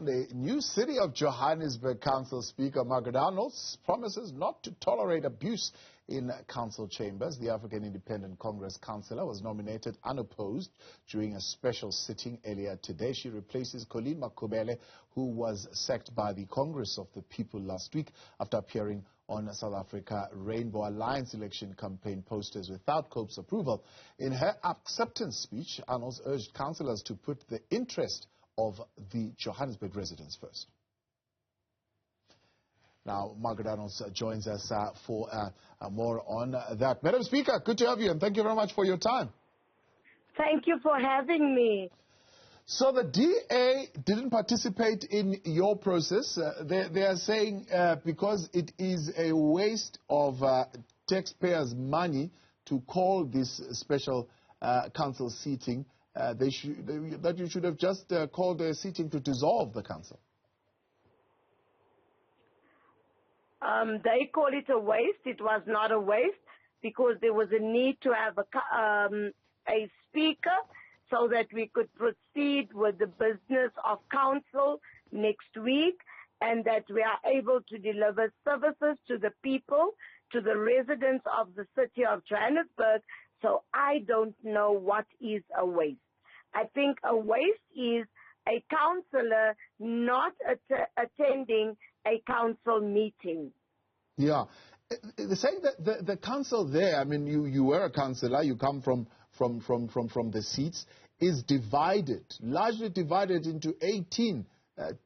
The new City of Johannesburg Council Speaker Margaret Arnolds promises not to tolerate abuse in council chambers. The African Independent Congress councillor was nominated unopposed during a special sitting earlier today. She replaces Colleen Makubele, who was sacked by the Congress of the People last week after appearing on South Africa Rainbow Alliance election campaign posters without COPE's approval. In her acceptance speech, Arnolds urged councillors to put the interest of the Johannesburg residents first. Now, Margaret Arnolds joins us for more on that. Madam Speaker, good to have you, and thank you very much for your time. Thank you for having me. So the DA didn't participate in your process. They are saying because it is a waste of taxpayers' money to call this special council seating, that you should have just called a sitting to dissolve the council. They call it a waste. It was not a waste because there was a need to have a speaker so that we could proceed with the business of council next week, and that we are able to deliver services to the people, to the residents of the city of Johannesburg. So I don't know what is a waste. I think a waste is a councillor not attending a council meeting. Yeah. They're saying that the council there, I mean, you were a councillor, you come from the seats, is divided, largely divided into 18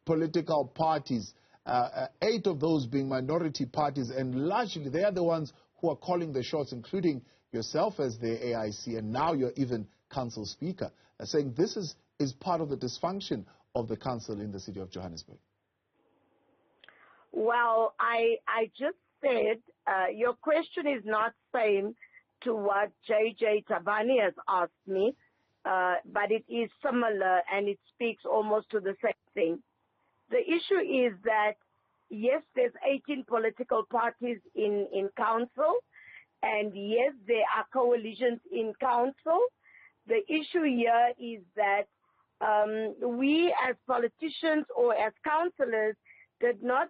political parties, 8 of those being minority parties, and largely they are the ones who are calling the shots, including yourself as the AIC, and now you're even council speaker, saying this is part of the dysfunction of the council in the city of Johannesburg. Well, I just said your question is not same to what JJ Tabani has asked me, but it is similar and it speaks almost to the same thing. The issue is that, yes, there's 18 political parties in council, and yes, there are coalitions in council. The issue here is that we as politicians or as councillors did not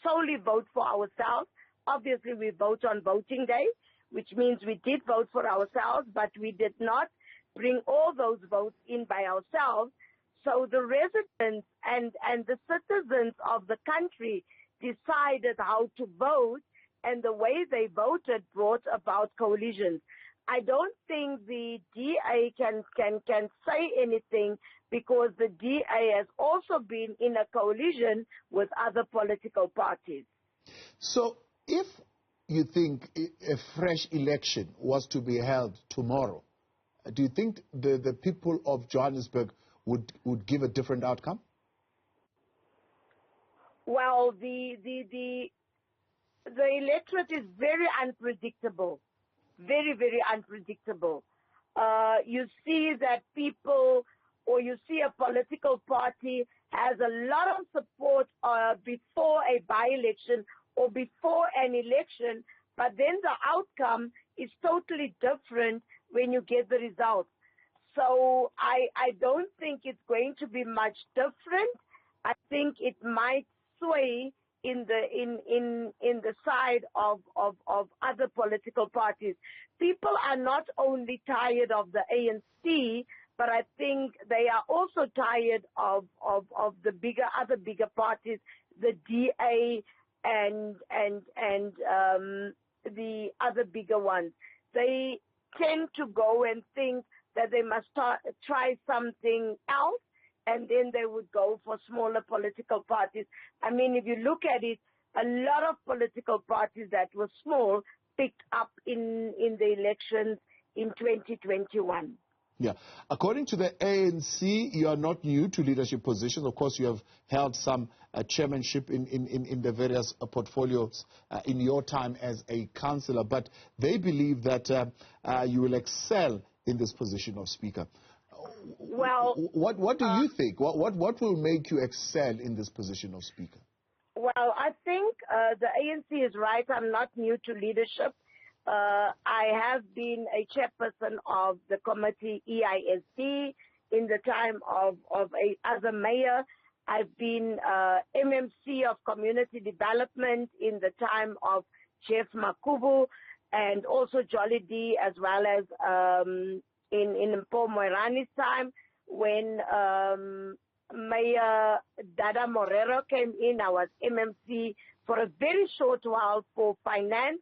solely vote for ourselves. Obviously, we vote on voting day, which means we did vote for ourselves, but we did not bring all those votes in by ourselves. So the residents and the citizens of the country decided how to vote, and the way they voted brought about coalitions. I don't think the DA can say anything because the DA has also been in a coalition with other political parties. So if you think a fresh election was to be held tomorrow, do you think the people of Johannesburg would give a different outcome? Well, the electorate is very unpredictable. Very, very unpredictable. You see that people, or you see a political party has a lot of support before a by-election or before an election, but then the outcome is totally different when you get the results. So I don't think it's going to be much different. I think it might sway in the side of other political parties. People are not only tired of the ANC, but I think they are also tired of the other bigger parties, the DA and the other bigger ones. They tend to go and think that they must try something else, and then they would go for smaller political parties. I mean, if you look at it, a lot of political parties that were small picked up in the elections in 2021. Yeah. According to the ANC, you are not new to leadership positions. Of course, you have held some chairmanship in the various portfolios in your time as a councillor, but they believe that you will excel in this position of speaker. Well, what do you think? What will make you excel in this position of speaker? Well, I think the ANC is right. I'm not new to leadership. I have been a chairperson of the committee EISD in the time as a mayor. I've been MMC of community development in the time of Jeff Makubu, and also Jolly D, as well as in Paul Moirani's time when Mayor Dada Morero came in. I was MMC for a very short while for finance,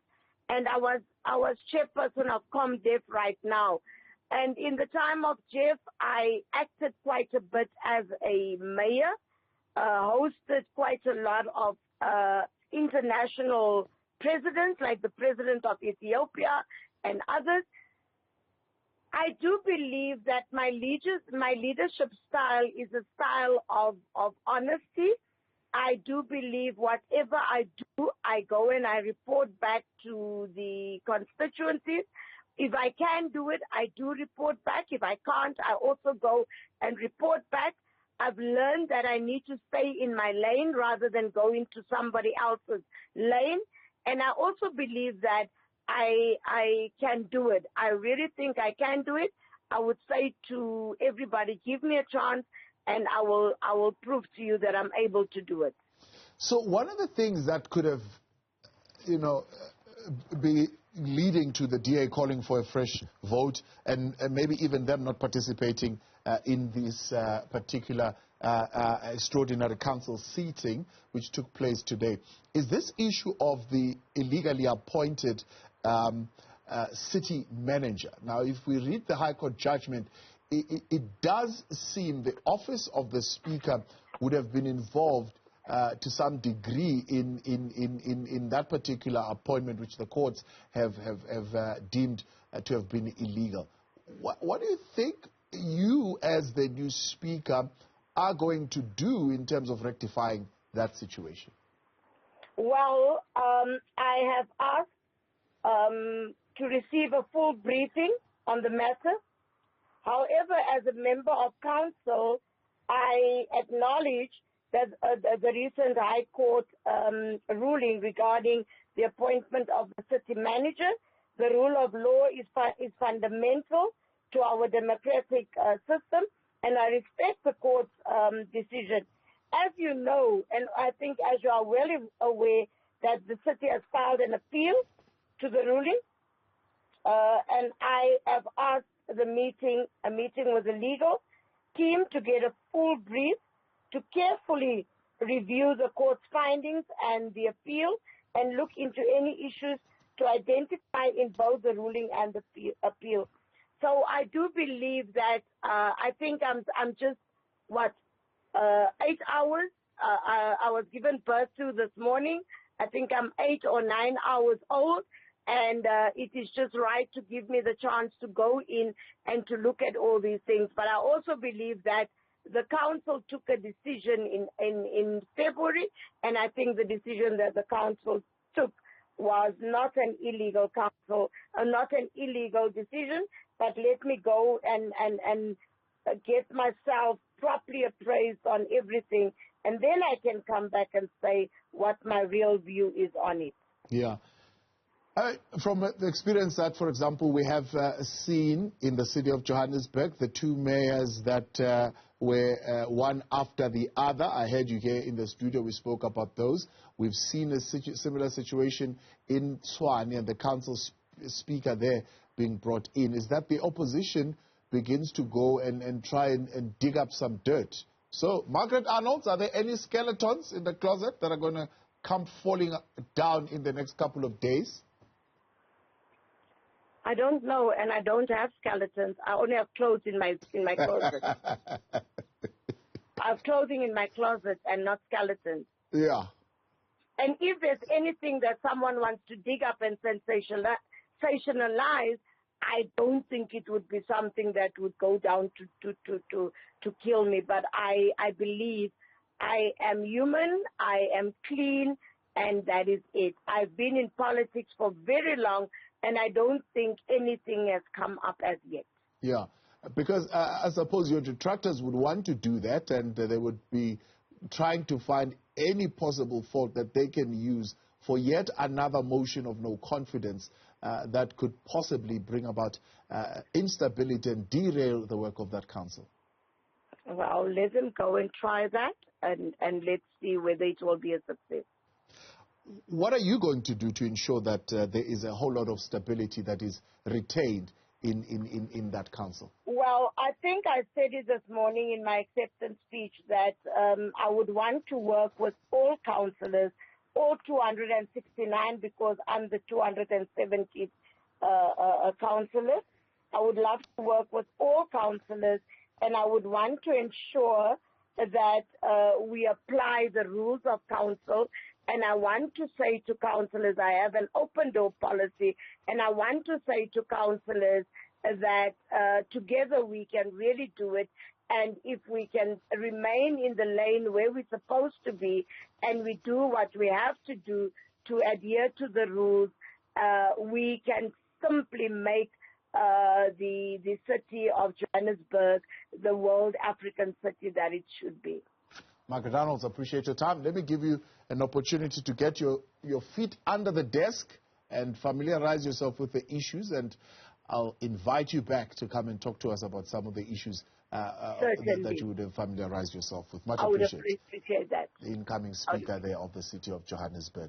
and I was chairperson of ComDef right now. And in the time of Jeff, I acted quite a bit as a mayor, hosted quite a lot of international presidents, like the president of Ethiopia and others. I do believe that my leadership style is a style of honesty. I do believe whatever I do, I go and I report back to the constituencies. If I can do it, I do report back. If I can't, I also go and report back. I've learned that I need to stay in my lane rather than go into somebody else's lane. And I also believe that I can do it. I really think I can do it. I would say to everybody, give me a chance, and I will prove to you that I'm able to do it. So one of the things that could have, be leading to the DA calling for a fresh vote, and maybe even them not participating in this particular extraordinary council seating, which took place today, is this issue of the illegally appointed city manager. Now, if we read the High Court judgment, it does seem the office of the Speaker would have been involved to some degree in that particular appointment, which the courts have deemed to have been illegal. What do you think you, as the new Speaker, are going to do in terms of rectifying that situation? Well, I have asked to receive a full briefing on the matter. However, as a member of council, I acknowledge that the recent High Court ruling regarding the appointment of the city manager, the rule of law is fundamental to our democratic system, and I respect the court's decision. As you know, and I think as you are well aware, that the city has filed an appeal to the ruling, and I have asked a meeting with the legal team to get a full brief to carefully review the court's findings and the appeal and look into any issues to identify in both the ruling and the appeal. So I do believe that I think I'm just, 8 hours. I was given birth to this morning. I think I'm 8 or 9 hours old, and it is just right to give me the chance to go in and to look at all these things. But I also believe that the council took a decision in February, and I think the decision that the council took was not an illegal decision, but let me go and get myself properly appraised on everything, and then I can come back and say what my real view is on it. Yeah. From the experience that, for example, we have seen in the city of Johannesburg, the two mayors that were one after the other. I heard you here in the studio, we spoke about those. We've seen a similar situation in Tshwane and the council speaker there being brought in. Is that the opposition begins to go and try and dig up some dirt? So, Margaret, Arnolds, are there any skeletons in the closet that are going to come falling down in the next couple of days? I don't know, and I don't have skeletons. I only have clothes in my closet. I have clothing in my closet and not skeletons. Yeah. And if there's anything that someone wants to dig up and sensationalize, I don't think it would be something that would go down to kill me. But I believe I am human, I am clean, and that is it. I've been in politics for very long, and I don't think anything has come up as yet. Yeah, because I suppose your detractors would want to do that, and they would be trying to find any possible fault that they can use for yet another motion of no confidence that could possibly bring about instability and derail the work of that council. Well, let them go and try that, and let's see whether it will be a success. What are you going to do to ensure that there is a whole lot of stability that is retained in that council? Well, I think I said it this morning in my acceptance speech that I would want to work with all councillors, all 269, because I'm the 270th councillor. I would love to work with all councillors, and I would want to ensure that we apply the rules of council. And I want to say to councillors, I have an open door policy, and I want to say to councillors that together we can really do it. And if we can remain in the lane where we're supposed to be, and we do what we have to do to adhere to the rules, we can simply make the city of Johannesburg the world African city that it should be. Margaret, Arnolds, appreciate your time. Let me give you an opportunity to get your feet under the desk and familiarize yourself with the issues, and I'll invite you back to come and talk to us about some of the issues that you would have familiarized yourself with. Much appreciated. I would appreciate that. The incoming speaker there of the city of Johannesburg.